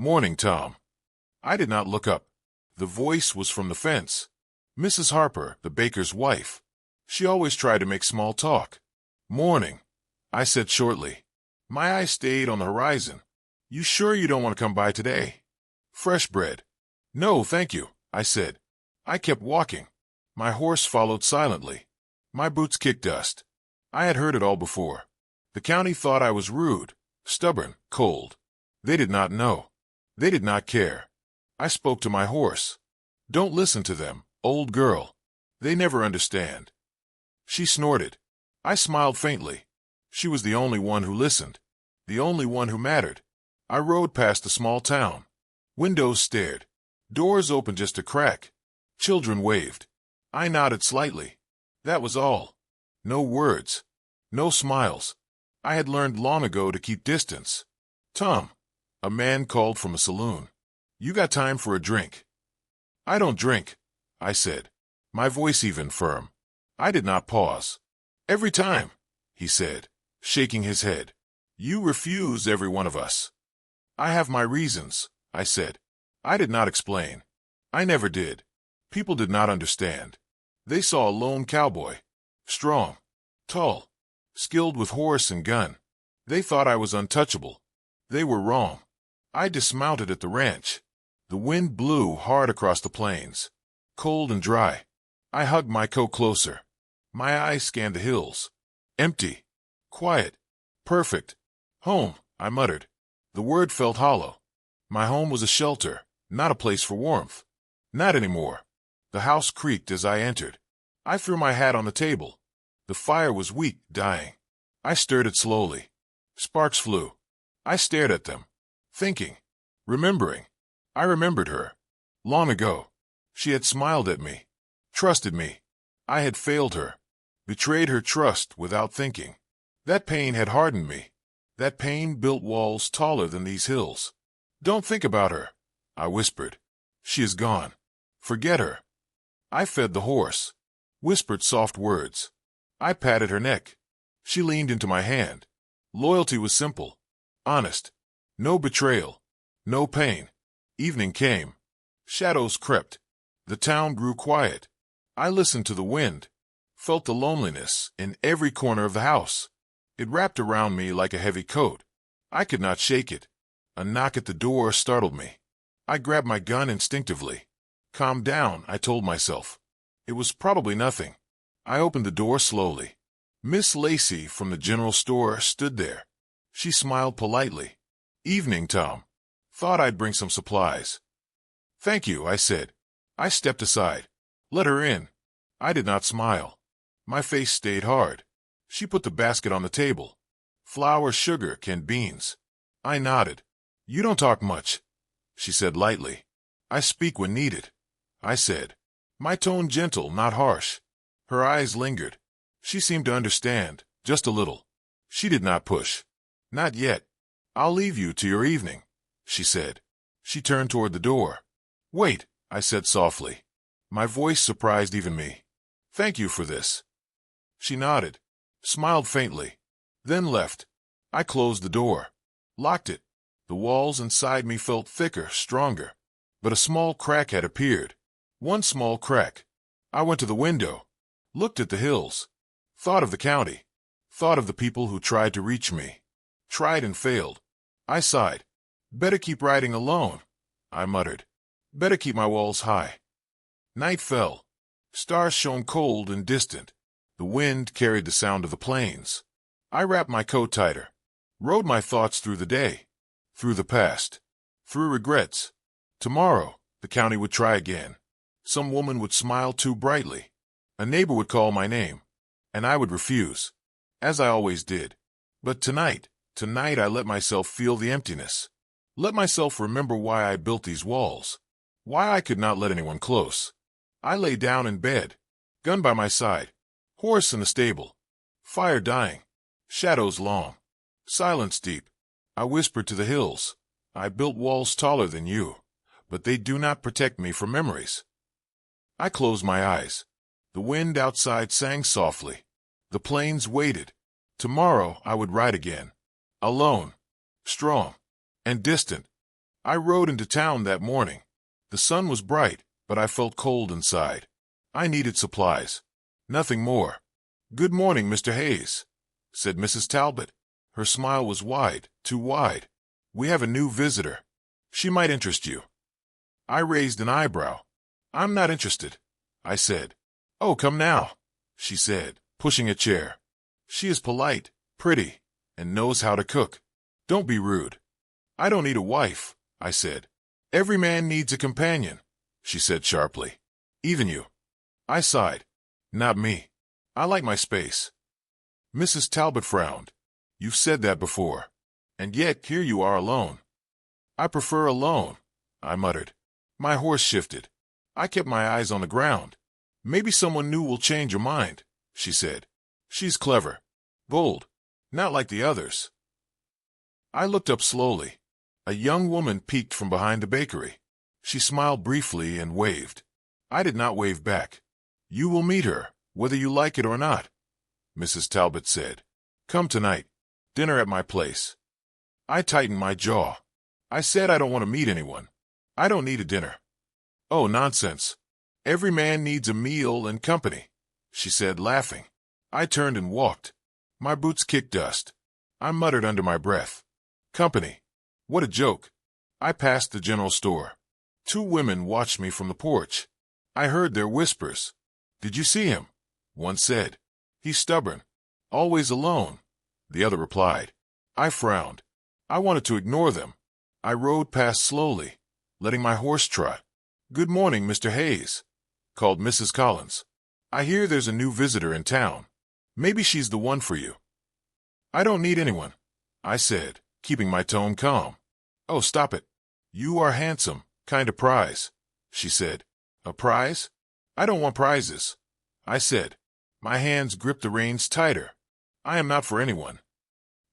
Morning, Tom. I did not look up. The voice was from the fence. Mrs. Harper, the baker's wife. She always tried to make small talk. Morning, I said shortly. My eyes stayed on the horizon. You sure you don't want to come by today? Fresh bread. No, thank you, I said. I kept walking. My horse followed silently. My boots kicked dust. I had heard it all before. The county thought I was rude, stubborn, cold. They did not know. They did not care. I spoke to my horse. Don't listen to them, old girl. They never understand. She snorted. I smiled faintly. She was the only one who listened. The only one who mattered. I rode past a small town. Windows stared. Doors opened just a crack. Children waved. I nodded slightly. That was all. No words. No smiles. I had learned long ago to keep distance. Tom. A man called from a saloon. You got time for a drink? I don't drink, I said, my voice even firm. I did not pause. Every time, he said, shaking his head. You refuse every one of us. I have my reasons, I said. I did not explain. I never did. People did not understand. They saw a lone cowboy. Strong, tall, skilled with horse and gun. They thought I was untouchable. They were wrong. I dismounted at the ranch. The wind blew hard across the plains, cold and dry. I hugged my coat closer. My eyes scanned the hills. Empty. Quiet. Perfect. Home, I muttered. The word felt hollow. My home was a shelter, not a place for warmth. Not anymore. The house creaked as I entered. I threw my hat on the table. The fire was weak, dying. I stirred it slowly. Sparks flew. I stared at them, thinking, remembering. I remembered her. Long ago. She had smiled at me, trusted me. I had failed her, betrayed her trust without thinking. That pain had hardened me. That pain built walls taller than these hills. Don't think about her, I whispered. She is gone. Forget her. I fed the horse, whispered soft words. I patted her neck. She leaned into my hand. Loyalty was simple, honest. No betrayal, no pain. Evening came. Shadows crept. The town grew quiet. I listened to the wind, felt the loneliness in every corner of the house. It wrapped around me like a heavy coat. I could not shake it. A knock at the door startled me. I grabbed my gun instinctively. Calm down, I told myself. It was probably nothing. I opened the door slowly. Miss Lacey from the general store stood there. She smiled politely. Evening, Tom. Thought I'd bring some supplies. Thank you, I said. I stepped aside. Let her in. I did not smile. My face stayed hard. She put the basket on the table. Flour, sugar, canned beans. I nodded. You don't talk much, she said lightly. I speak when needed, I said. My tone gentle, not harsh. Her eyes lingered. She seemed to understand, just a little. She did not push. Not yet. I'll leave you to your evening, she said. She turned toward the door. Wait, I said softly. My voice surprised even me. Thank you for this. She nodded, smiled faintly, then left. I closed the door, locked it. The walls inside me felt thicker, stronger. But a small crack had appeared. One small crack. I went to the window, looked at the hills, thought of the county, thought of the people who tried to reach me, tried and failed. I sighed. Better keep riding alone, I muttered. Better keep my walls high. Night fell. Stars shone cold and distant. The wind carried the sound of the plains. I wrapped my coat tighter, rode my thoughts through the day, through the past, through regrets. Tomorrow, the county would try again. Some woman would smile too brightly. A neighbor would call my name, and I would refuse, as I always did. But tonight I let myself feel the emptiness. Let myself remember why I built these walls, why I could not let anyone close. I lay down in bed, gun by my side, horse in the stable, fire dying, shadows long, silence deep. I whispered to the hills, I built walls taller than you, but they do not protect me from memories. I closed my eyes. The wind outside sang softly. The plains waited. Tomorrow I would ride again, alone, strong, and distant. I rode into town that morning. The sun was bright, but I felt cold inside. I needed supplies. Nothing more. "Good morning, Mr. Hayes," said Mrs. Talbot. Her smile was wide, too wide. "We have a new visitor. She might interest you." I raised an eyebrow. "I'm not interested," I said. "Oh, come now," she said, pushing a chair. "She is polite, pretty, and knows how to cook. Don't be rude." "I don't need a wife," I said. "Every man needs a companion," she said sharply. "Even you." I sighed. "Not me. I like my space." Mrs. Talbot frowned. "You've said that before. And yet here you are alone." "I prefer alone," I muttered. My horse shifted. I kept my eyes on the ground. "Maybe someone new will change your mind," she said. "She's clever. Bold. Not like the others." I looked up slowly. A young woman peeked from behind the bakery. She smiled briefly and waved. I did not wave back. "You will meet her, whether you like it or not," Mrs. Talbot said. "Come tonight. Dinner at my place." I tightened my jaw. I said I don't want to meet anyone. I don't need a dinner. "Oh, nonsense. Every man needs a meal and company," she said, laughing. I turned and walked. My boots kicked dust. I muttered under my breath. "Company. What a joke." I passed the general store. 2 women watched me from the porch. I heard their whispers. "Did you see him?" one said. "He's stubborn. Always alone," the other replied. I frowned. I wanted to ignore them. I rode past slowly, letting my horse trot. "Good morning, Mr. Hayes," called Mrs. Collins. "I hear there's a new visitor in town. Maybe she's the one for you." "I don't need anyone," I said, keeping my tone calm. "Oh, stop it. You are handsome, kind of prize," she said. "A prize? I don't want prizes," I said. My hands gripped the reins tighter. "I am not for anyone."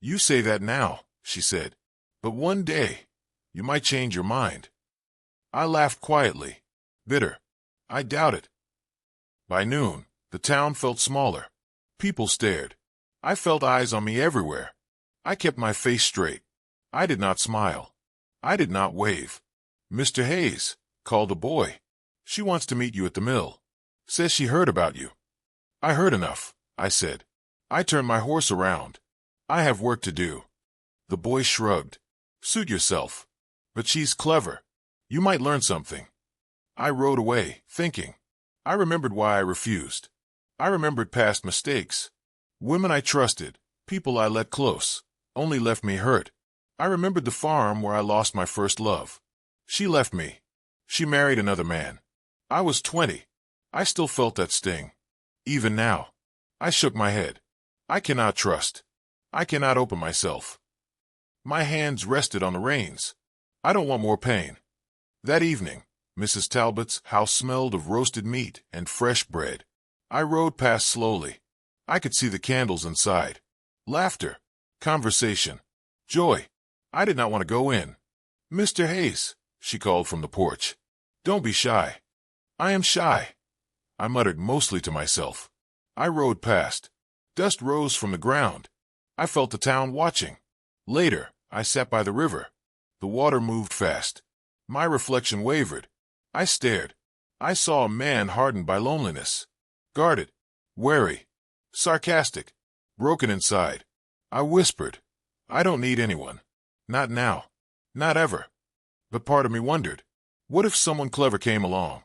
"You say that now," she said. "But one day, you might change your mind." I laughed quietly. Bitter. I doubt it. By noon, the town felt smaller. People stared. I felt eyes on me everywhere. I kept my face straight. I did not smile. I did not wave. "Mr. Hayes," called a boy. "She wants to meet you at the mill. Says she heard about you." "I heard enough," I said. I turned my horse around. "I have work to do." The boy shrugged. "Suit yourself. But she's clever. You might learn something." I rode away, thinking. I remembered why I refused. I remembered past mistakes. Women I trusted, people I let close, only left me hurt. I remembered the farm where I lost my first love. She left me. She married another man. I was 20. I still felt that sting. Even now. I shook my head. I cannot trust. I cannot open myself. My hands rested on the reins. I don't want more pain. That evening, Mrs. Talbot's house smelled of roasted meat and fresh bread. I rode past slowly. I could see the candles inside. Laughter. Conversation. Joy. I did not want to go in. "Mr. Hayes," she called from the porch. "Don't be shy." "I am shy," I muttered mostly to myself. I rode past. Dust rose from the ground. I felt the town watching. Later, I sat by the river. The water moved fast. My reflection wavered. I stared. I saw a man hardened by loneliness. Guarded. Wary. Sarcastic. Broken inside. I whispered, "I don't need anyone. Not now. Not ever." But part of me wondered, what if someone clever came along?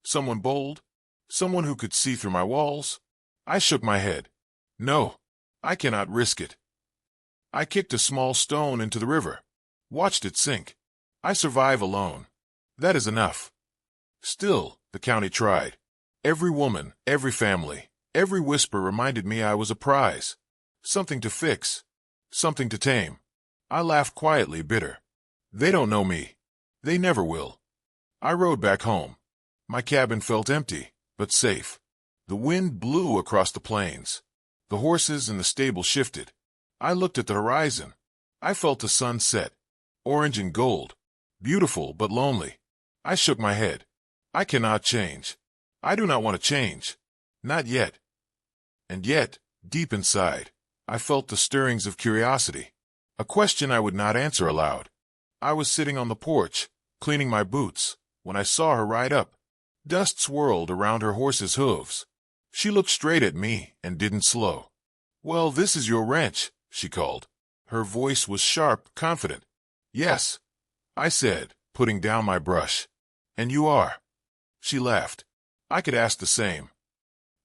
Someone bold? Someone who could see through my walls? I shook my head. No, I cannot risk it. I kicked a small stone into the river. Watched it sink. I survive alone. That is enough. Still, the county tried. Every woman, every family, every whisper reminded me I was a prize. Something to fix. Something to tame. I laughed quietly, bitter. They don't know me. They never will. I rode back home. My cabin felt empty, but safe. The wind blew across the plains. The horses in the stable shifted. I looked at the horizon. I felt the sun set. Orange and gold. Beautiful but lonely. I shook my head. I cannot change. I do not want to change. Not yet. And yet, deep inside, I felt the stirrings of curiosity. A question I would not answer aloud. I was sitting on the porch, cleaning my boots, when I saw her ride up. Dust swirled around her horse's hooves. She looked straight at me and didn't slow. "Well, this is your ranch," she called. Her voice was sharp, confident. "Yes," I said, putting down my brush. "And you are?" She laughed. I could ask the same.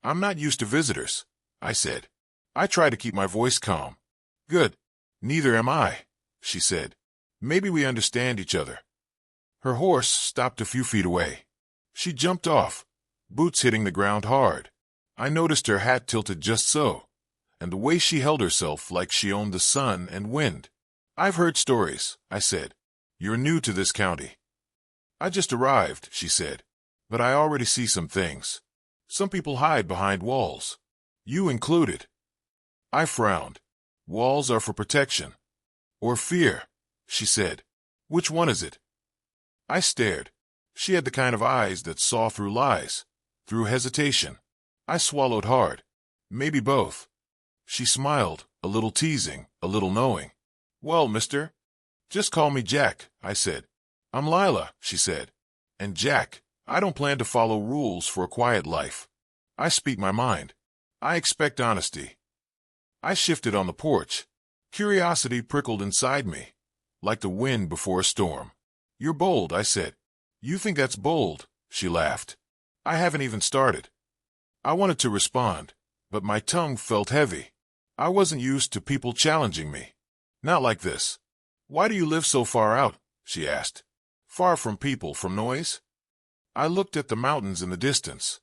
"I'm not used to visitors," I said. I tried to keep my voice calm. "Good. Neither am I," she said. "Maybe we understand each other." Her horse stopped a few feet away. She jumped off, boots hitting the ground hard. I noticed her hat tilted just so, and the way she held herself like she owned the sun and wind. "I've heard stories," I said. "You're new to this county." "I just arrived," she said, "but I already see some things. Some people hide behind walls. You included." I frowned. "Walls are for protection. Or fear," she said. "Which one is it?" I stared. She had the kind of eyes that saw through lies, through hesitation. I swallowed hard. "Maybe both." She smiled, a little teasing, a little knowing. "Well, mister." "Just call me Jack," I said. "I'm Lila," she said. "And Jack, I don't plan to follow rules for a quiet life. I speak my mind. I expect honesty." I shifted on the porch. Curiosity prickled inside me, like the wind before a storm. "You're bold," I said. "You think that's bold?" She laughed. I haven't even started. I wanted to respond, but my tongue felt heavy. I wasn't used to people challenging me. Not like this. "Why do you live so far out?" she asked. "Far from people, from noise?" I looked at the mountains in the distance.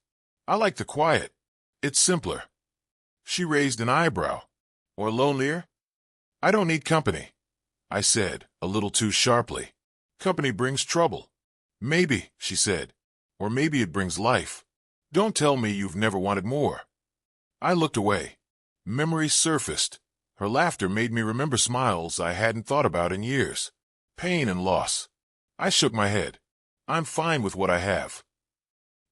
"I like the quiet. It's simpler." She raised an eyebrow. "Or lonelier?" "I don't need company," I said, a little too sharply. "Company brings trouble." "Maybe," she said. "Or maybe it brings life. Don't tell me you've never wanted more." I looked away. Memories surfaced. Her laughter made me remember smiles I hadn't thought about in years. Pain and loss. I shook my head. "I'm fine with what I have."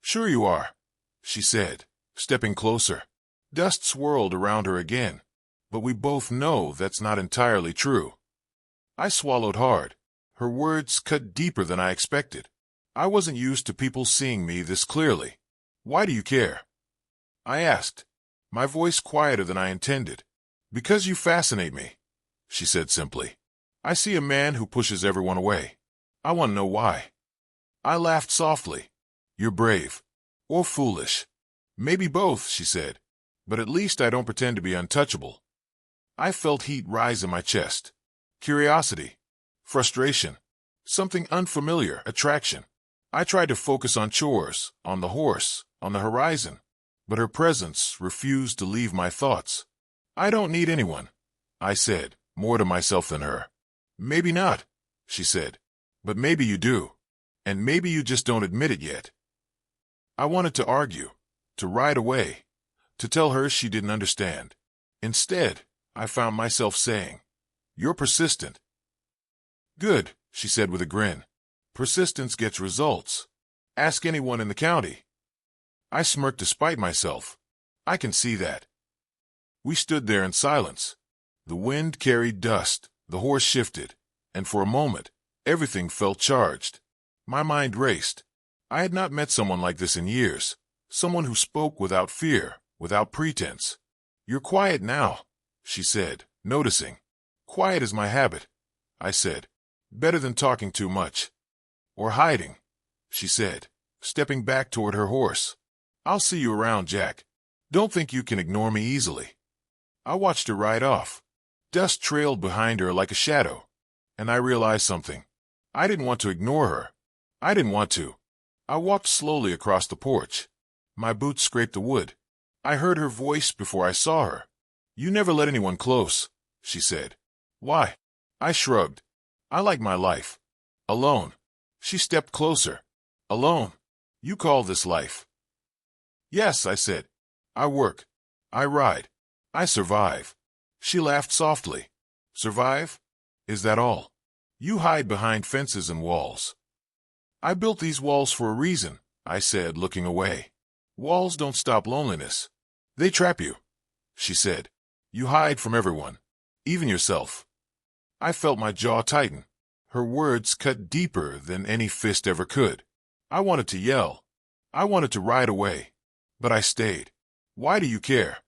"Sure you are," she said, stepping closer. Dust swirled around her again, but we both know that's not entirely true. I swallowed hard. Her words cut deeper than I expected. I wasn't used to people seeing me this clearly. "Why do you care?" I asked, my voice quieter than I intended. "Because you fascinate me," she said simply. "I see a man who pushes everyone away. I want to know why." I laughed softly. "You're brave. Or foolish." "Maybe both," she said. "But at least I don't pretend to be untouchable." I felt heat rise in my chest. Curiosity. Frustration. Something unfamiliar, attraction. I tried to focus on chores, on the horse, on the horizon, but her presence refused to leave my thoughts. "I don't need anyone," I said, more to myself than her. "Maybe not," she said, "but maybe you do. And maybe you just don't admit it yet." I wanted to argue, to ride away, to tell her she didn't understand. Instead, I found myself saying, "You're persistent." "Good," she said with a grin. "Persistence gets results. Ask anyone in the county." I smirked to spite myself. "I can see that." We stood there in silence. The wind carried dust, the horse shifted, and for a moment, everything felt charged. My mind raced. I had not met someone like this in years, someone who spoke without fear, without pretense. "You're quiet now," she said, noticing. "Quiet is my habit," I said. "Better than talking too much." "Or hiding," she said, stepping back toward her horse. "I'll see you around, Jack. Don't think you can ignore me easily." I watched her ride off. Dust trailed behind her like a shadow, and I realized something. I didn't want to ignore her. I didn't want to. I walked slowly across the porch. My boots scraped the wood. I heard her voice before I saw her. "You never let anyone close," she said. "Why?" I shrugged. "I like my life. Alone." She stepped closer. "Alone? You call this life?" "Yes," I said. "I work. I ride. I survive." She laughed softly. "Survive? Is that all? You hide behind fences and walls." "I built these walls for a reason," I said, looking away. "Walls don't stop loneliness. They trap you," she said. "You hide from everyone, even yourself." I felt my jaw tighten. Her words cut deeper than any fist ever could. I wanted to yell. I wanted to ride away. But I stayed. Why do you care?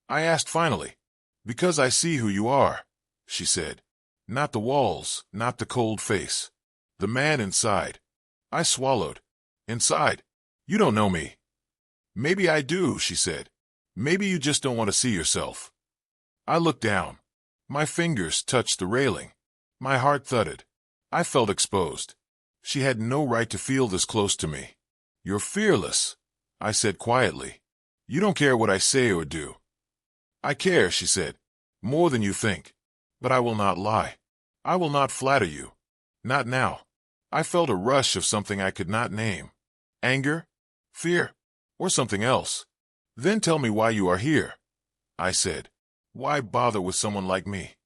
I asked finally. Because I see who you are, she said. Not the walls, not the cold face. The man inside. I swallowed. Inside. You don't know me. Maybe I do, she said. Maybe you just don't want to see yourself. I looked down. My fingers touched the railing. My heart thudded. I felt exposed. She had no right to feel this close to me. You're fearless, I said quietly. You don't care what I say or do. I care, she said. More than you think. But I will not lie. I will not flatter you. Not now. I felt a rush of something I could not name. Anger? Fear? Or something else? Then tell me why you are here, I said. Why bother with someone like me?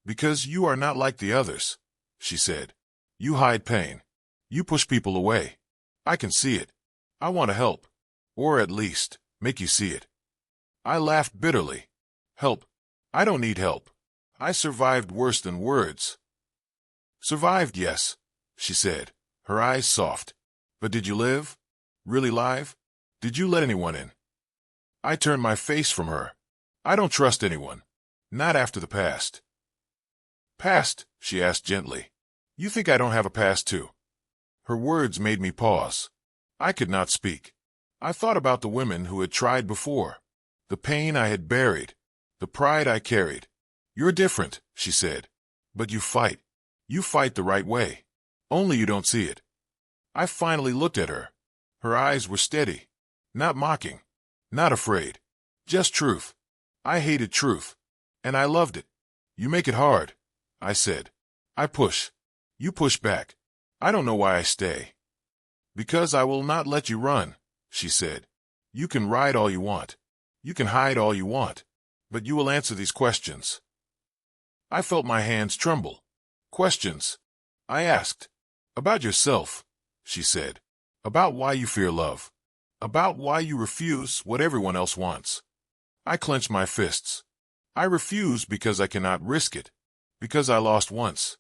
Because you are not like the others, she said. You hide pain. You push people away. I can see it. I want to help. Or at least, make you see it. I laughed bitterly. Help? I don't need help. I survived worse than words. Survived, yes, she said, her eyes soft. But did you live? Really live? Did you let anyone in? I turned my face from her. I don't trust anyone. Not after the past. Past? She asked gently. You think I don't have a past too? Her words made me pause. I could not speak. I thought about the women who had tried before. The pain I had buried. The pride I carried. You're different, she said. But you fight. You fight the right way. Only you don't see it. I finally looked at her. Her eyes were steady. Not mocking. Not afraid. Just truth. I hated truth. And I loved it. You make it hard, I said. I push. You push back. I don't know why I stay. Because I will not let you run, she said. You can ride all you want. You can hide all you want. But you will answer these questions. I felt my hands tremble. Questions. I asked. About yourself, she said. About why you fear love. About why you refuse what everyone else wants. I clenched my fists. I refuse because I cannot risk it. Because I lost once.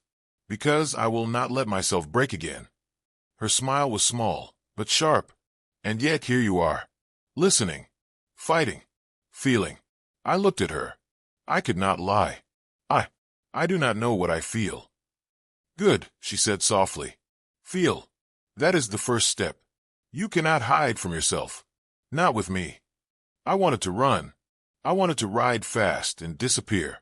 Because I will not let myself break again. Her smile was small, but sharp. And yet here you are. Listening. Fighting. Feeling. I looked at her. I could not lie. I do not know what I feel. Good, she said softly. Feel. That is the first step. You cannot hide from yourself. Not with me. I wanted to run. I wanted to ride fast and disappear.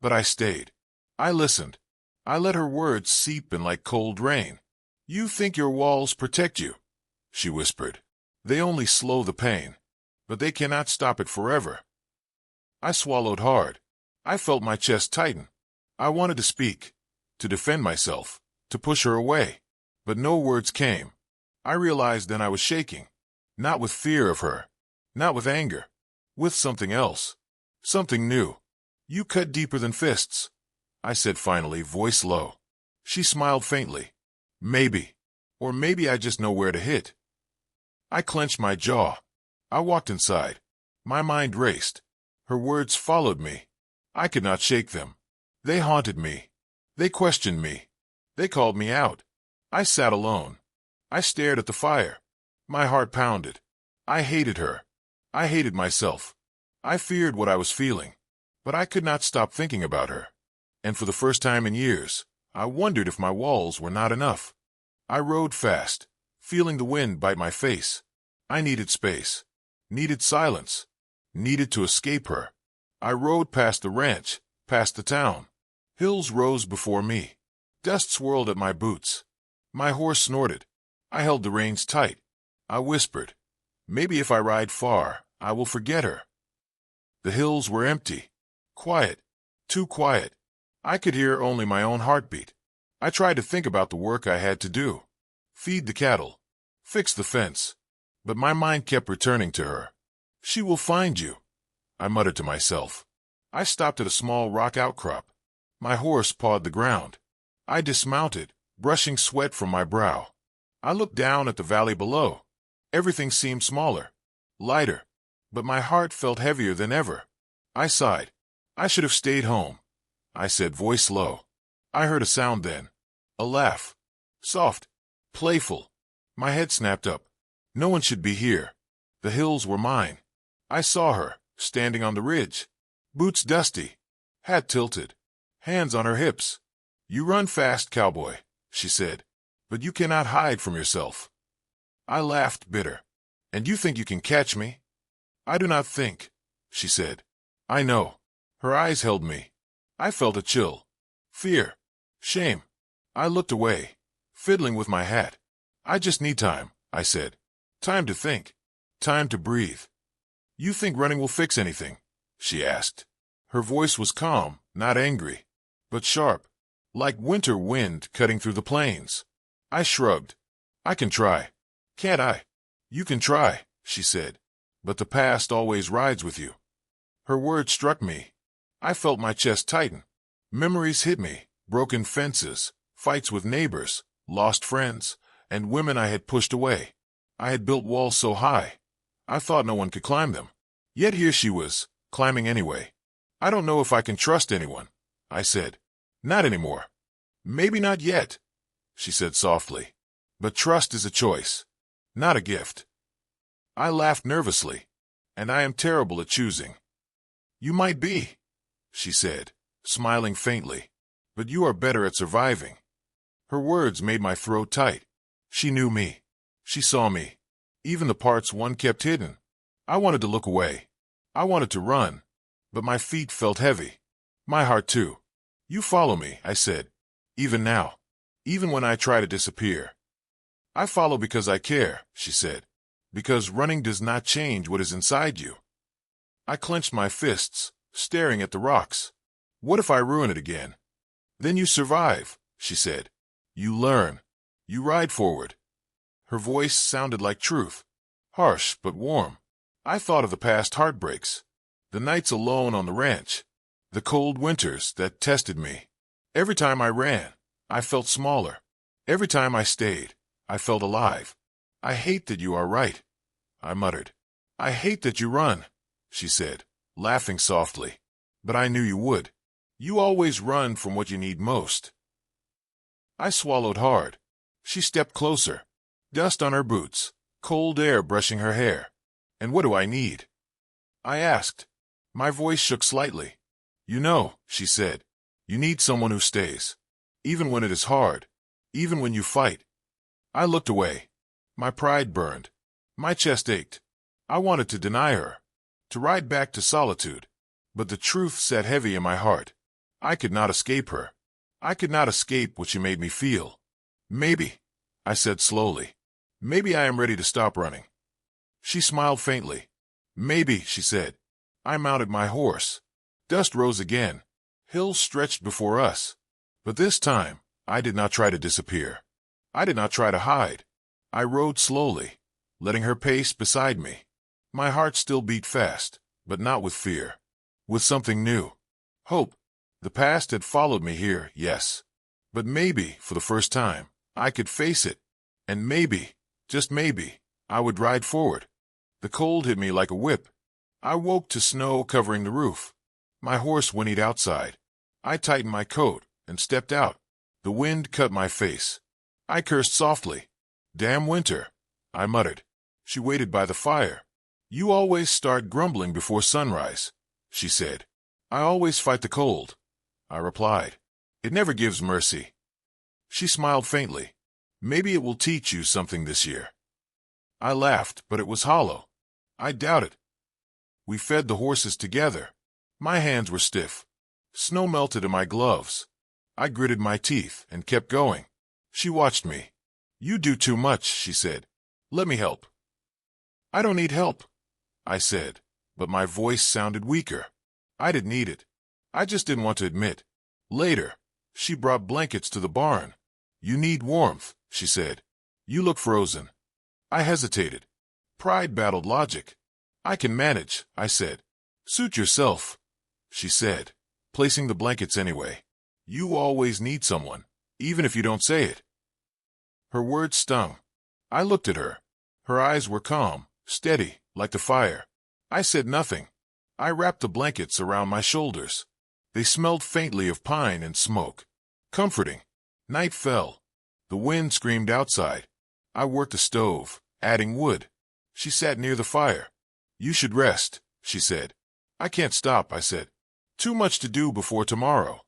But I stayed. I listened. I let her words seep in like cold rain. You think your walls protect you, she whispered. They only slow the pain. But they cannot stop it forever. I swallowed hard. I felt my chest tighten. I wanted to speak, to defend myself, to push her away. But no words came. I realized then I was shaking. Not with fear of her. Not with anger. With something else. Something new. You cut deeper than fists, I said finally, voice low. She smiled faintly. Maybe. Or maybe I just know where to hit. I clenched my jaw. I walked inside. My mind raced. Her words followed me. I could not shake them. They haunted me. They questioned me. They called me out. I sat alone. I stared at the fire. My heart pounded. I hated her. I hated myself. I feared what I was feeling. But I could not stop thinking about her. And for the first time in years, I wondered if my walls were not enough. I rode fast, feeling the wind bite my face. I needed space. Needed silence. Needed to escape her. I rode past the ranch, past the town. Hills rose before me. Dust swirled at my boots. My horse snorted. I held the reins tight. I whispered, maybe if I ride far, I will forget her. The hills were empty. Quiet. Too quiet. I could hear only my own heartbeat. I tried to think about the work I had to do. Feed the cattle. Fix the fence. But my mind kept returning to her. She will find you, I muttered to myself. I stopped at a small rock outcrop. My horse pawed the ground. I dismounted, brushing sweat from my brow. I looked down at the valley below. Everything seemed smaller, lighter, but my heart felt heavier than ever. I sighed. I should have stayed home, I said, voice low. I heard a sound then. A laugh. Soft. Playful. My head snapped up. No one should be here. The hills were mine. I saw her, standing on the ridge. Boots dusty. Hat tilted. Hands on her hips. You run fast, cowboy, she said. But you cannot hide from yourself. I laughed bitter. And you think you can catch me? I do not think, she said. I know. Her eyes held me. I felt a chill. Fear. Shame. I looked away, fiddling with my hat. I just need time, I said. Time to think. Time to breathe. You think running will fix anything? She asked. Her voice was calm, not angry, but sharp, like winter wind cutting through the plains. I shrugged. I can try. Can't I? You can try, she said. But the past always rides with you. Her words struck me. I felt my chest tighten. Memories hit me, broken fences, fights with neighbors, lost friends, and women I had pushed away. I had built walls so high, I thought no one could climb them. Yet here she was, climbing anyway. I don't know if I can trust anyone, I said. Not anymore. Maybe not yet, she said softly. But trust is a choice, not a gift. I laughed nervously, and I am terrible at choosing. You might be, she said, smiling faintly, but you are better at surviving. Her words made my throat tight. She knew me. She saw me. Even the parts one kept hidden. I wanted to look away. I wanted to run, but my feet felt heavy. My heart too. You follow me, I said. Even now. Even when I try to disappear. I follow because I care, she said. Because running does not change what is inside you. I clenched my fists, staring at the rocks. What if I ruin it again? Then you survive, she said. You learn. You ride forward. Her voice sounded like truth. Harsh but warm. I thought of the past heartbreaks. The nights alone on the ranch. The cold winters that tested me. Every time I ran, I felt smaller. Every time I stayed, I felt alive. I hate that you are right, I muttered. I hate that you run, she said, laughing softly. But I knew you would. You always run from what you need most. I swallowed hard. She stepped closer. Dust on her boots, cold air brushing her hair. And what do I need? I asked. My voice shook slightly. You know, she said, you need someone who stays. Even when it is hard. Even when you fight. I looked away. My pride burned. My chest ached. I wanted to deny her. To ride back to solitude. But the truth sat heavy in my heart. I could not escape her. I could not escape what she made me feel. Maybe, I said slowly. Maybe I am ready to stop running. She smiled faintly. Maybe, she said. I mounted my horse. Dust rose again. Hills stretched before us. But this time, I did not try to disappear. I did not try to hide. I rode slowly, letting her pace beside me. My heart still beat fast, but not with fear. With something new. Hope. The past had followed me here, yes. But maybe, for the first time, I could face it. And maybe, just maybe, I would ride forward. The cold hit me like a whip. I woke to snow covering the roof. My horse whinnied outside. I tightened my coat and stepped out. The wind cut my face. I cursed softly. Damn winter, I muttered. She waited by the fire. You always start grumbling before sunrise, she said. I always fight the cold, I replied. It never gives mercy. She smiled faintly. Maybe it will teach you something this year. I laughed, but it was hollow. I doubted. We fed the horses together. My hands were stiff. Snow melted in my gloves. I gritted my teeth and kept going. She watched me. You do too much, she said. Let me help. I don't need help, I said, but my voice sounded weaker. I didn't need it. I just didn't want to admit. Later, she brought blankets to the barn. You need warmth, she said. You look frozen. I hesitated. Pride battled logic. I can manage, I said. Suit yourself, she said, placing the blankets anyway. You always need someone, even if you don't say it. Her words stung. I looked at her. Her eyes were calm, steady, like the fire. I said nothing. I wrapped the blankets around my shoulders. They smelled faintly of pine and smoke. Comforting. Night fell. The wind screamed outside. I worked the stove, adding wood. She sat near the fire. You should rest, she said. I can't stop, I said. Too much to do before tomorrow.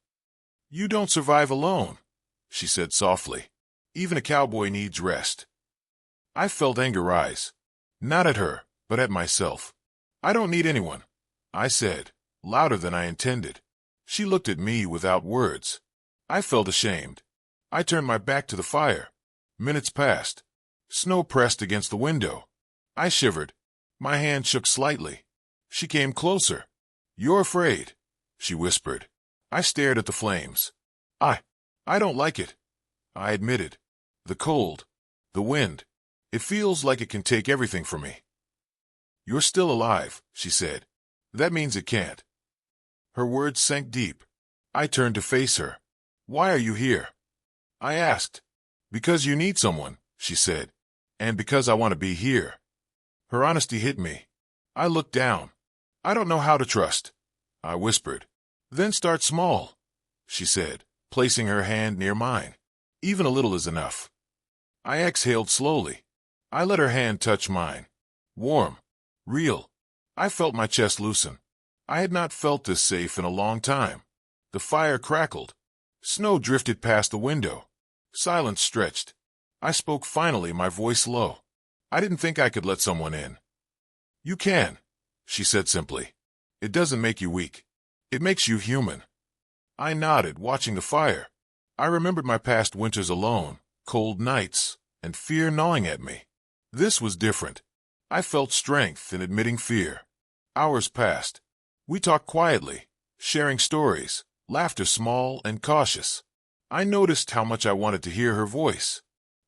You don't survive alone, she said softly. Even a cowboy needs rest. I felt anger rise. Not at her, but at myself. I don't need anyone, I said, louder than I intended. She looked at me without words. I felt ashamed. I turned my back to the fire. Minutes passed. Snow pressed against the window. I shivered. My hand shook slightly. She came closer. You're afraid, she whispered. I stared at the flames. I don't like it, I admitted. The cold, the wind. It feels like it can take everything from me. You're still alive, she said. That means it can't. Her words sank deep. I turned to face her. Why are you here? I asked. Because you need someone, she said. And because I want to be here. Her honesty hit me. I looked down. I don't know how to trust, I whispered. Then start small, she said, placing her hand near mine. Even a little is enough. I exhaled slowly. I let her hand touch mine. Warm. Real. I felt my chest loosen. I had not felt this safe in a long time. The fire crackled. Snow drifted past the window. Silence stretched. I spoke finally, my voice low. I didn't think I could let someone in. You can, she said simply. It doesn't make you weak. It makes you human. I nodded, watching the fire. I remembered my past winters alone, cold nights, and fear gnawing at me. This was different. I felt strength in admitting fear. Hours passed. We talked quietly, sharing stories, laughter small and cautious. I noticed how much I wanted to hear her voice.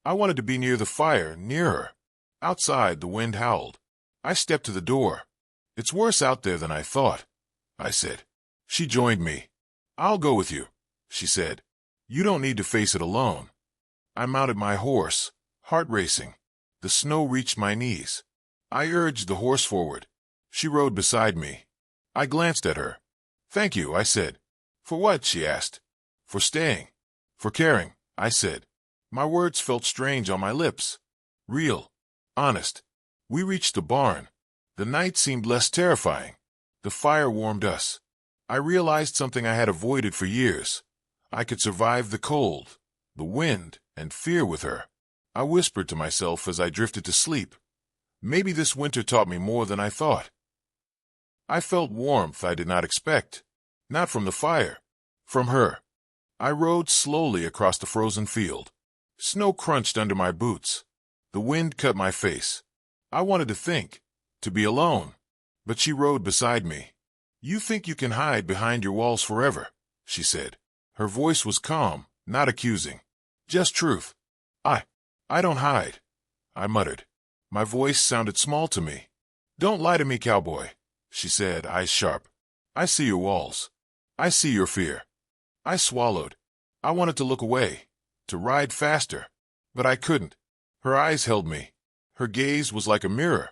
I wanted to be near the fire, near her. Outside, the wind howled. I stepped to the door. It's worse out there than I thought, I said. She joined me. I'll go with you, she said. You don't need to face it alone. I mounted my horse, heart racing. The snow reached my knees. I urged the horse forward. She rode beside me. I glanced at her. Thank you, I said. For what? She asked. For staying. For caring, I said. My words felt strange on my lips. Real. Honest. We reached the barn. The night seemed less terrifying. The fire warmed us. I realized something I had avoided for years. I could survive the cold, the wind, and fear with her. I whispered to myself as I drifted to sleep. Maybe this winter taught me more than I thought. I felt warmth I did not expect. Not from the fire. From her. I rode slowly across the frozen field. Snow crunched under my boots. The wind cut my face. I wanted to think, to be alone. But she rode beside me. You think you can hide behind your walls forever, she said. Her voice was calm, not accusing. Just truth. I don't hide, I muttered. My voice sounded small to me. Don't lie to me, cowboy, she said, eyes sharp. I see your walls. I see your fear. I swallowed. I wanted to look away, to ride faster. But I couldn't. Her eyes held me. Her gaze was like a mirror.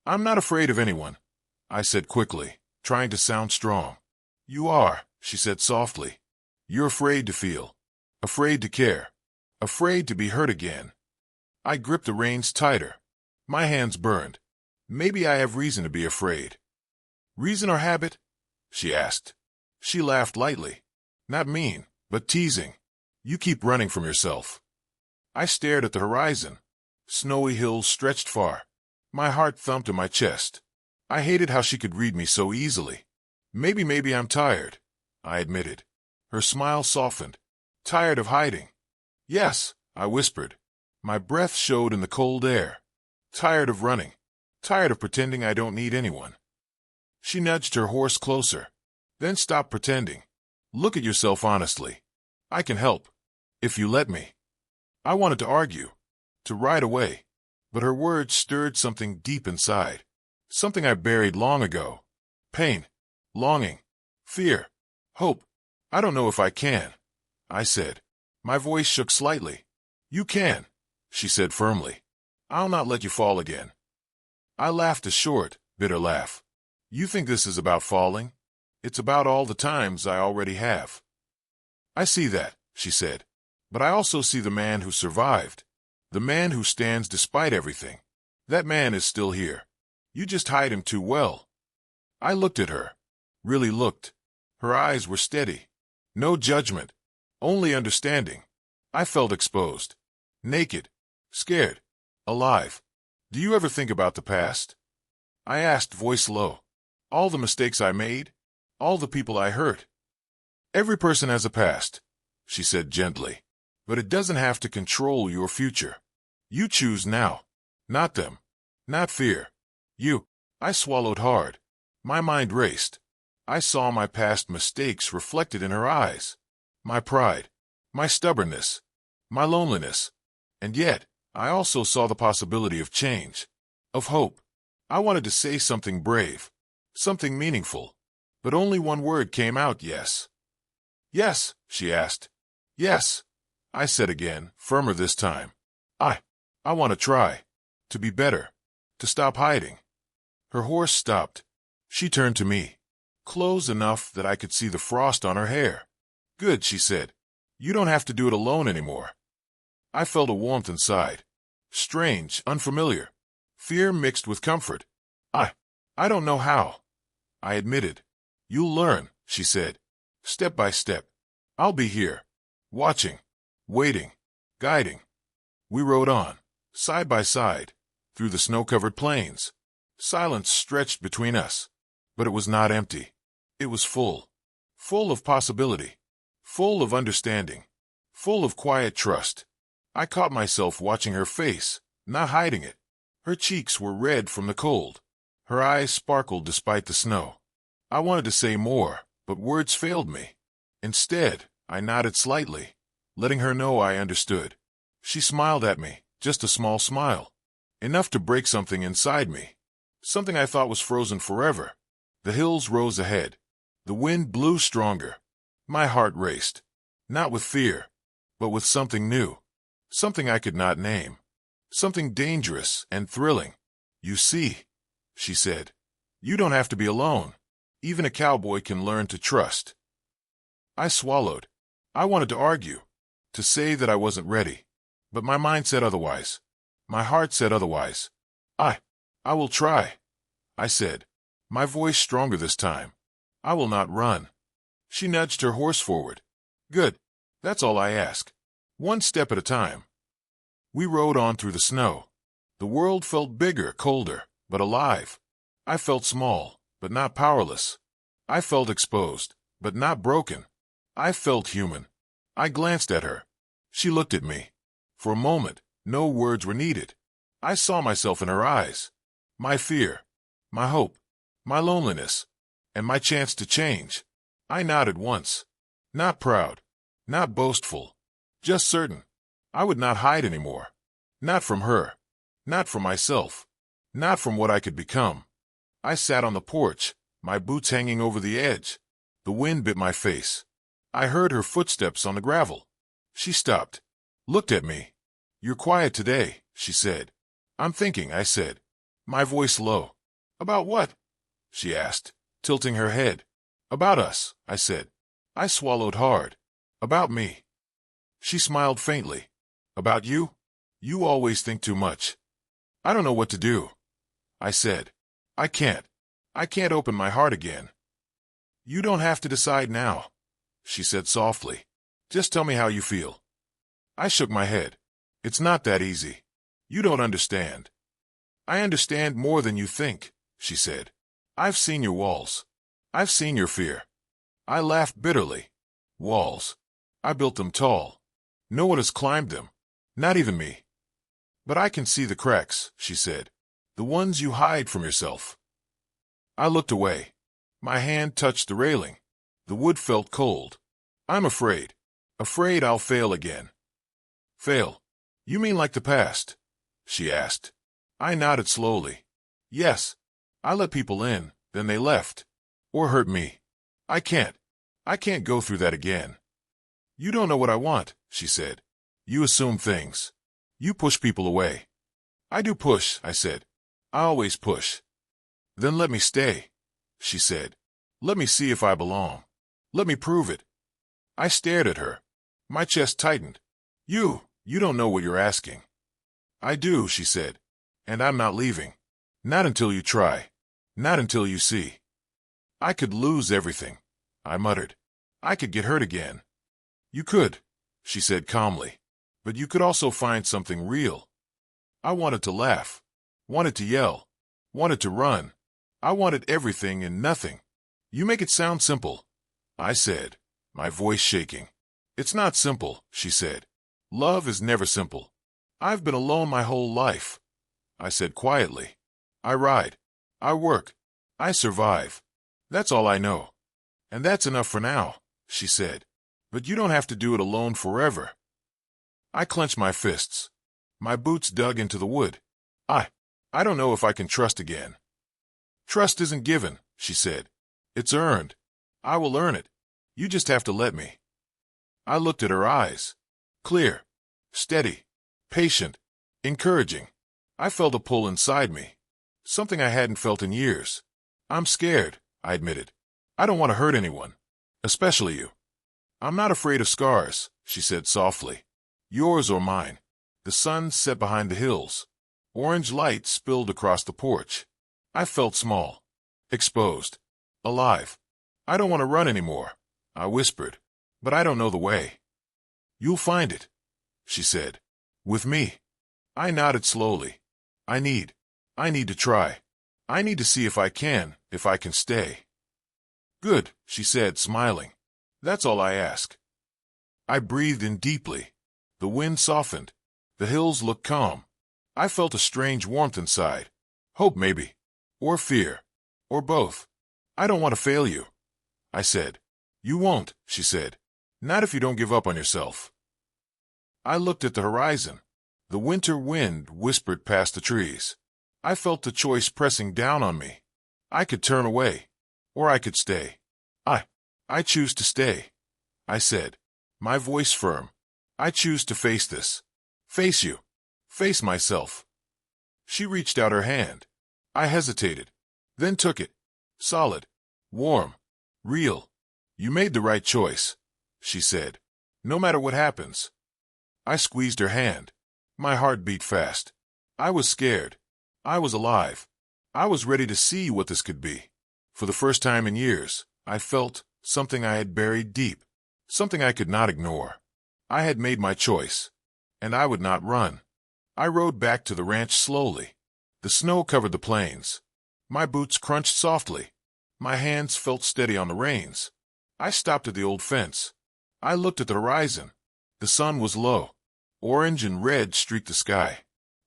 I'm not afraid of anyone, I said quickly, trying to sound strong. You are, she said softly. You're afraid to feel. Afraid to care. Afraid to be hurt again. I gripped the reins tighter. My hands burned. Maybe I have reason to be afraid. Reason or habit? She asked. She laughed lightly. Not mean, but teasing. You keep running from yourself. I stared at the horizon. Snowy hills stretched far. My heart thumped in my chest. I hated how she could read me so easily. Maybe I'm tired, I admitted. Her smile softened. Tired of hiding. Yes, I whispered. My breath showed in the cold air. Tired of running. Tired of pretending I don't need anyone. She nudged her horse closer. Then stopped pretending. Look at yourself honestly. I can help. If you let me. I wanted to argue. To ride away. But her words stirred something deep inside. Something I buried long ago. Pain. Longing. Fear. Hope. I don't know if I can, I said. My voice shook slightly. You can, she said firmly. I'll not let you fall again. I laughed a short, bitter laugh. You think this is about falling? It's about all the times I already have. I see that, she said. But I also see the man who survived. The man who stands despite everything. That man is still here. You just hide him too well. I looked at her. Really looked. Her eyes were steady. No judgment. Only understanding. I felt exposed. Naked. Scared. Alive. Do you ever think about the past? I asked, voice low. All the mistakes I made? All the people I hurt? Every person has a past, she said gently. But it doesn't have to control your future. You choose now. Not them. Not fear. You. I swallowed hard. My mind raced. I saw my past mistakes reflected in her eyes. My pride. My stubbornness. My loneliness. And yet, I also saw the possibility of change. Of hope. I wanted to say something brave. Something meaningful. But only one word came out, yes. Yes, she asked. Yes, I said again, firmer this time. I want to try. To be better. To stop hiding. Her horse stopped. She turned to me. Close enough that I could see the frost on her hair. Good, she said. You don't have to do it alone anymore. I felt a warmth inside. Strange, unfamiliar. Fear mixed with comfort. I don't know how. I admitted. You'll learn, she said. Step by step. I'll be here. Watching. Waiting. Guiding. We rode on, side by side, through the snow-covered plains. Silence stretched between us. But it was not empty. It was full. Full of possibility. Full of understanding. Full of quiet trust. I caught myself watching her face, not hiding it. Her cheeks were red from the cold. Her eyes sparkled despite the snow. I wanted to say more, but words failed me. Instead, I nodded slightly, letting her know I understood. She smiled at me, just a small smile. Enough to break something inside me. Something I thought was frozen forever. The hills rose ahead. The wind blew stronger. My heart raced. Not with fear, but with something new. Something I could not name. Something dangerous and thrilling. You see, she said, you don't have to be alone. Even a cowboy can learn to trust. I swallowed. I wanted to argue, to say that I wasn't ready. But my mind said otherwise. My heart said otherwise. I will try, I said, my voice stronger this time. I will not run. She nudged her horse forward. Good. That's all I ask. One step at a time. We rode on through the snow. The world felt bigger, colder, but alive. I felt small, but not powerless. I felt exposed, but not broken. I felt human. I glanced at her. She looked at me. For a moment, no words were needed. I saw myself in her eyes. My fear, my hope, my loneliness, and my chance to change. I nodded once. Not proud, not boastful, just certain. I would not hide anymore. Not from her. Not from myself. Not from what I could become. I sat on the porch, my boots hanging over the edge. The wind bit my face. I heard her footsteps on the gravel. She stopped. Looked at me. You're quiet today, she said. I'm thinking, I said. My voice low. About what? She asked, tilting her head. About us, I said. I swallowed hard. About me. She smiled faintly. About you? You always think too much. I don't know what to do. I said. I can't open my heart again. You don't have to decide now, she said softly. Just tell me how you feel. I shook my head. It's not that easy. You don't understand. I understand more than you think, she said. I've seen your walls. I've seen your fear. I laughed bitterly. Walls. I built them tall. No one has climbed them. Not even me. But I can see the cracks, she said. The ones you hide from yourself. I looked away. My hand touched the railing. The wood felt cold. I'm afraid. Afraid I'll fail again. Fail? You mean like the past? She asked. I nodded slowly. Yes. I let people in, then they left. Or hurt me. I can't go through that again. You don't know what I want, she said. You assume things. You push people away. I do push, I said. I always push. Then let me stay, she said. Let me see if I belong. Let me prove it. I stared at her. My chest tightened. You don't know what you're asking. I do, she said. And I'm not leaving. Not until you try. Not until you see. I could lose everything, I muttered. I could get hurt again. You could, she said calmly. But you could also find something real. I wanted to laugh. Wanted to yell. Wanted to run. I wanted everything and nothing. You make it sound simple, I said, my voice shaking. It's not simple, she said. Love is never simple. I've been alone my whole life, I said quietly. I ride. I work. I survive. That's all I know. And that's enough for now, she said. But you don't have to do it alone forever. I clenched my fists. My boots dug into the wood. I don't know if I can trust again. Trust isn't given, she said. It's earned. I will earn it. You just have to let me. I looked at her eyes. Clear, steady, patient, encouraging. I felt a pull inside me. Something I hadn't felt in years. I'm scared, I admitted. I don't want to hurt anyone. Especially you. I'm not afraid of scars, she said softly. Yours or mine. The sun set behind the hills. Orange light spilled across the porch. I felt small. Exposed. Alive. I don't want to run anymore, I whispered. But I don't know the way. You'll find it, she said. With me. I nodded slowly. I need to try. I need to see if I can stay. Good, she said, smiling. That's all I ask. I breathed in deeply. The wind softened. The hills looked calm. I felt a strange warmth inside. Hope, maybe. Or fear. Or both. I don't want to fail you, I said. You won't, she said. Not if you don't give up on yourself. I looked at the horizon. The winter wind whispered past the trees. I felt the choice pressing down on me. I could turn away. Or I could stay. I choose to stay, I said, my voice firm. I choose to face this. Face you. Face myself. She reached out her hand. I hesitated. Then took it. Solid. Warm. Real. You made the right choice, she said. No matter what happens. I squeezed her hand. My heart beat fast. I was scared. I was alive. I was ready to see what this could be. For the first time in years, I felt something I had buried deep. Something I could not ignore. I had made my choice. And I would not run. I rode back to the ranch slowly. The snow covered the plains. My boots crunched softly. My hands felt steady on the reins. I stopped at the old fence. I looked at the horizon. The sun was low. Orange and red streaked the sky.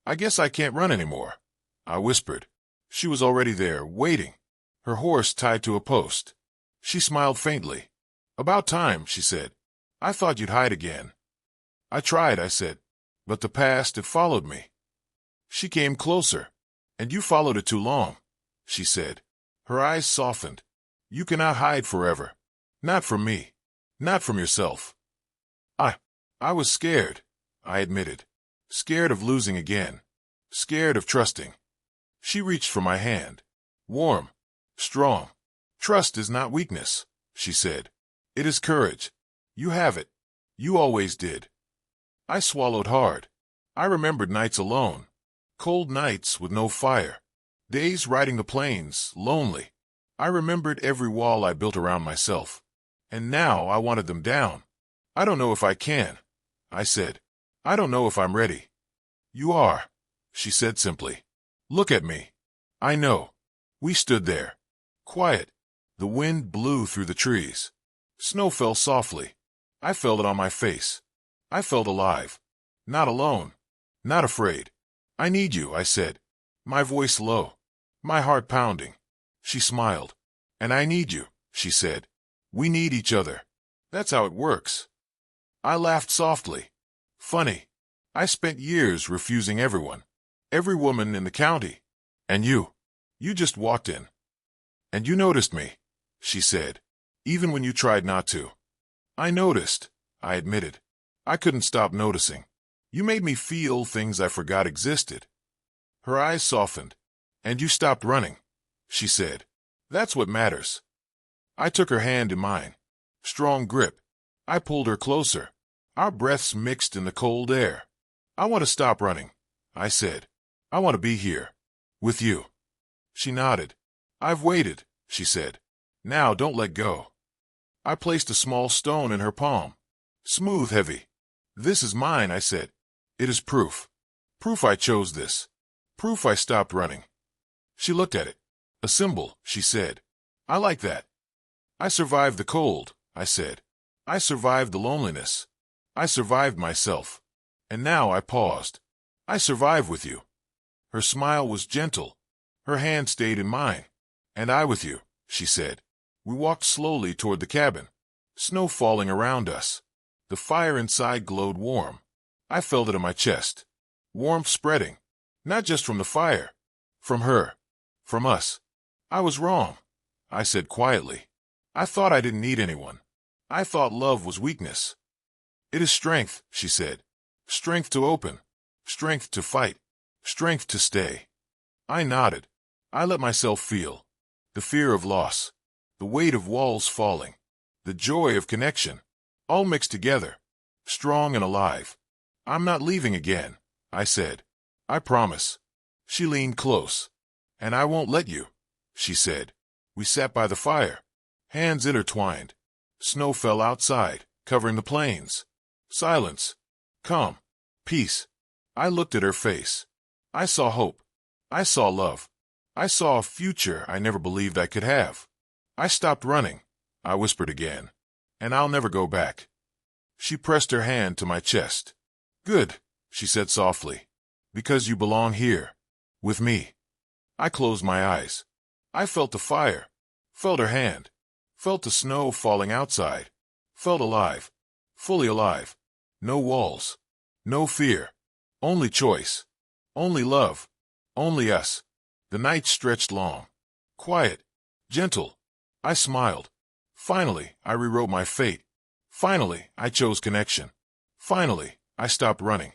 I guess I can't run anymore, I whispered. She was already there, waiting. Her horse tied to a post. She smiled faintly. About time, she said. I thought you'd hide again. I tried, I said. But the past, it followed me. She came closer. And you followed it too long, she said. Her eyes softened. You cannot hide forever. Not from me. Not from yourself. I was scared, I admitted. Scared of losing again. Scared of trusting. She reached for my hand. Warm. Strong. Trust is not weakness, she said. It is courage. You have it. You always did. I swallowed hard. I remembered nights alone. Cold nights with no fire. Days riding the plains, lonely. I remembered every wall I built around myself. And now I wanted them down. I don't know if I can, I said. I don't know if I'm ready. You are, she said simply. Look at me. I know. We stood there. Quiet. The wind blew through the trees. Snow fell softly. I felt it on my face. I felt alive. Not alone. Not afraid. I need you, I said. My voice low. My heart pounding. She smiled. And I need you, she said. We need each other. That's how it works. I laughed softly. Funny. I spent years refusing everyone. Every woman in the county. And you just walked in. And you noticed me, she said, even when you tried not to. I noticed, I admitted. I couldn't stop noticing. You made me feel things I forgot existed. Her eyes softened. And you stopped running, she said. That's what matters. I took her hand in mine. Strong grip. I pulled her closer. Our breaths mixed in the cold air. I want to stop running, I said. I want to be here. With you. She nodded. I've waited, she said. Now don't let go. I placed a small stone in her palm. Smooth, heavy. This is mine, I said. It is proof. Proof I chose this. Proof I stopped running. She looked at it. A symbol, she said. I like that. I survived the cold, I said. I survived the loneliness. I survived myself. And now I paused. I survive with you. Her smile was gentle. Her hand stayed in mine. And I with you, she said. We walked slowly toward the cabin. Snow falling around us. The fire inside glowed warm. I felt it in my chest. Warmth spreading. Not just from the fire. From her. From us. I was wrong, I said quietly. I thought I didn't need anyone. I thought love was weakness. It is strength, she said. Strength to open. Strength to fight. Strength to stay. I nodded. I let myself feel. The fear of loss. The weight of walls falling. The joy of connection. All mixed together. Strong and alive. I'm not leaving again, I said. I promise. She leaned close. And I won't let you, she said. We sat by the fire. Hands intertwined. Snow fell outside, covering the plains. Silence. Calm. Peace. I looked at her face. I saw hope. I saw love. I saw a future I never believed I could have. I stopped running, I whispered again. And I'll never go back. She pressed her hand to my chest. Good, she said softly. Because you belong here. With me. I closed my eyes. I felt the fire. Felt her hand. Felt the snow falling outside. Felt alive. Fully alive. No walls. No fear. Only choice. Only love. Only us. The night stretched long. Quiet. Gentle. I smiled. Finally, I rewrote my fate. Finally, I chose connection. Finally, I stopped running.